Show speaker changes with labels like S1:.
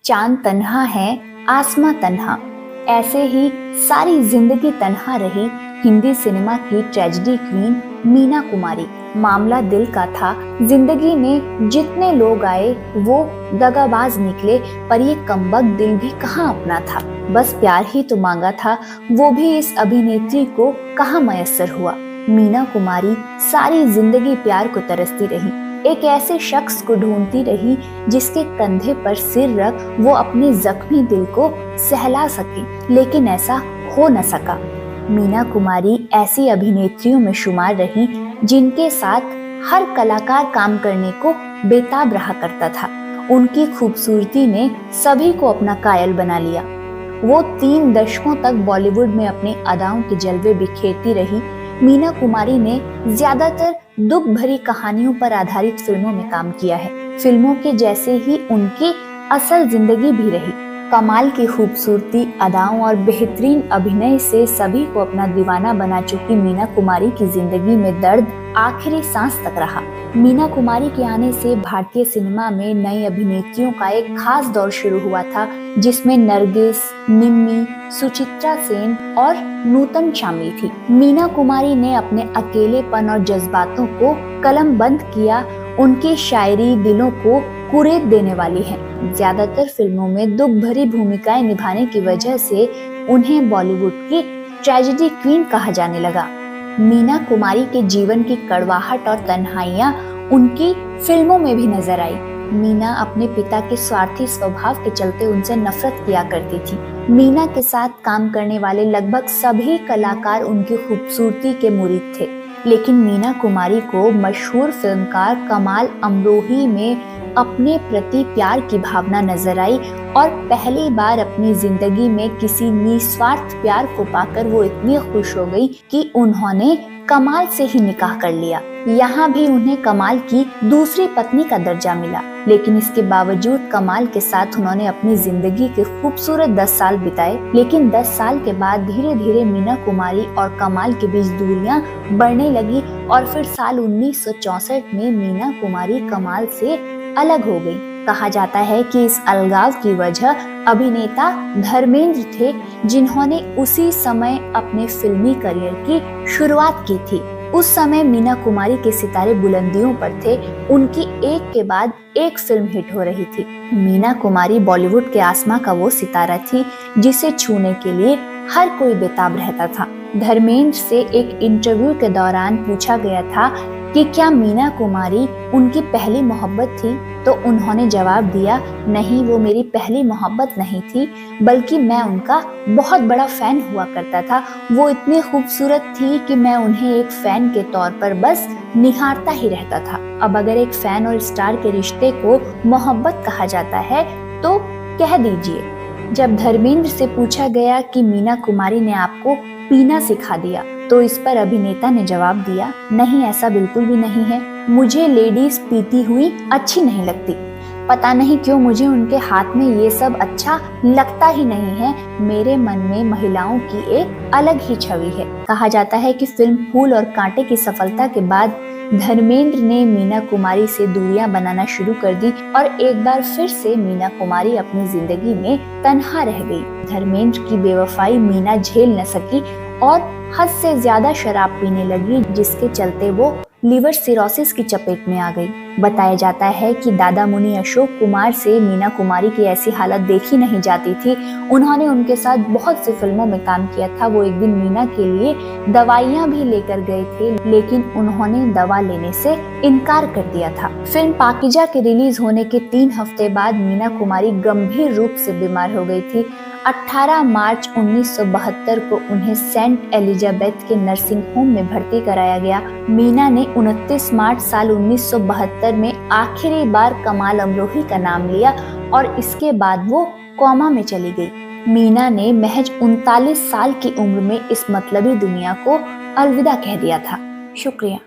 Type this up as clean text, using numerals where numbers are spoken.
S1: चांद तन्हा है, आसमां तन्हा, ऐसे ही सारी जिंदगी तन्हा रही हिंदी सिनेमा की ट्रेजेडी क्वीन मीना कुमारी। मामला दिल का था, जिंदगी में जितने लोग आए वो दगाबाज निकले, पर ये कमबख्त दिल भी कहाँ अपना था। बस प्यार ही तो मांगा था, वो भी इस अभिनेत्री को कहाँ मयस्सर हुआ। मीना कुमारी सारी जिंदगी प्यार को तरसती रही, एक ऐसे शख्स को ढूंढती रही जिसके कंधे पर सिर रख वो अपने जख्मी दिल को सहला सके, लेकिन ऐसा हो न सका। मीना कुमारी ऐसी अभिनेत्रियों में शुमार रही जिनके साथ हर कलाकार काम करने को बेताब रहा करता था। उनकी खूबसूरती ने सभी को अपना कायल बना लिया। वो 3 दशकों तक बॉलीवुड में अपनी अदाओं के जलवे बिखेरती रही। मीना कुमारी ने ज्यादातर दुख भरी कहानियों पर आधारित फिल्मों में काम किया है। फिल्मों के जैसे ही उनकी असल जिंदगी भी रही। कमाल की खूबसूरती, अदाओं और बेहतरीन अभिनय से सभी को अपना दीवाना बना चुकी मीना कुमारी की जिंदगी में दर्द आखिरी सांस तक रहा। मीना कुमारी के आने से भारतीय सिनेमा में नई अभिनेत्रियों का एक खास दौर शुरू हुआ था, जिसमें नरगिस, निम्मी, सुचित्रा सेन और नूतन शामिल थी। मीना कुमारी ने अपने अकेलेपन और जज्बातों को कलमबंद किया। उनकी शायरी दिलों को कुरेद देने वाली है। ज्यादातर फिल्मों में दुख भरी भूमिकाएं निभाने की वजह से उन्हें बॉलीवुड की ट्रेजेडी क्वीन कहा जाने लगा। मीना कुमारी के जीवन की कड़वाहट और तन्हाइयां उनकी फिल्मों में भी नजर आई। मीना अपने पिता के स्वार्थी स्वभाव के चलते उनसे नफरत किया करती थी। मीना के साथ काम करने वाले लगभग सभी कलाकार उनकी खूबसूरती के मुरीद थे, लेकिन मीना कुमारी को मशहूर फिल्मकार कमाल अमरोही में अपने प्रति प्यार की भावना नजर आई और पहली बार अपनी जिंदगी में किसी निस्वार्थ प्यार को पाकर वो इतनी खुश हो गई कि उन्होंने कमाल से ही निकाह कर लिया। यहाँ भी उन्हें कमाल की दूसरी पत्नी का दर्जा मिला, लेकिन इसके बावजूद कमाल के साथ उन्होंने अपनी जिंदगी के खूबसूरत 10 साल बिताए। लेकिन 10 साल के बाद धीरे धीरे मीना कुमारी और कमाल के बीच दूरियां बढ़ने लगी और फिर साल 1964 में मीना कुमारी कमाल से अलग हो गई। कहा जाता है कि इस अलगाव की वजह अभिनेता धर्मेंद्र थे, जिन्होंने उसी समय अपने फिल्मी करियर की शुरुआत की थी। उस समय मीना कुमारी के सितारे बुलंदियों पर थे। उनकी एक के बाद एक फिल्म हिट हो रही थी। मीना कुमारी बॉलीवुड के आसमां का वो सितारा थी जिसे छूने के लिए हर कोई बेताब रहता था। धर्मेंद्र से एक इंटरव्यू के दौरान पूछा गया था कि क्या मीना कुमारी उनकी पहली मोहब्बत थी, तो उन्होंने जवाब दिया, नहीं, वो मेरी पहली मोहब्बत नहीं थी, बल्कि मैं उनका बहुत बड़ा फैन हुआ करता था। वो इतनी खूबसूरत थी कि मैं उन्हें एक फैन के तौर पर बस निहारता ही रहता था। अब अगर एक फैन और स्टार के रिश्ते को मोहब्बत कहा जाता है तो कह दीजिए। जब धर्मेंद्र से पूछा गया कि मीना कुमारी ने आपको पीना सिखा दिया, तो इस पर अभिनेता ने जवाब दिया, नहीं, ऐसा बिल्कुल भी नहीं है। मुझे लेडीज पीती हुई अच्छी नहीं लगती। पता नहीं क्यों मुझे उनके हाथ में ये सब अच्छा लगता ही नहीं है। मेरे मन में महिलाओं की एक अलग ही छवि है। कहा जाता है कि फिल्म फूल और कांटे की सफलता के बाद धर्मेंद्र ने मीना कुमारी से दूरियां बनाना शुरू कर दी और एक बार फिर से मीना कुमारी अपनी जिंदगी में तन्हा रह गई। धर्मेंद्र की बेवफाई मीना झेल न सकी और हद से ज्यादा शराब पीने लगी, जिसके चलते वो लिवर सिरोसिस की चपेट में आ गई। बताया जाता है कि दादा मुनि अशोक कुमार से मीना कुमारी की ऐसी हालत देखी नहीं जाती थी। उन्होंने उनके साथ बहुत सी फिल्मों में काम किया था। वो एक दिन मीना के लिए दवाइयां भी लेकर गए थे, लेकिन उन्होंने दवा लेने से इनकार कर दिया था। फिल्म पाकीजा के रिलीज होने के 3 हफ्ते बाद मीना कुमारी गंभीर रूप से बीमार हो गई थी। 18 मार्च 1972 को उन्हें सेंट एलिजाबेथ के नर्सिंग होम में भर्ती कराया गया। मीना ने 29 मार्च साल 1972 में आखिरी बार कमाल अमरोही का नाम लिया और इसके बाद वो कोमा में चली गई। मीना ने महज 39 साल की उम्र में इस मतलबी दुनिया को अलविदा कह दिया था। शुक्रिया।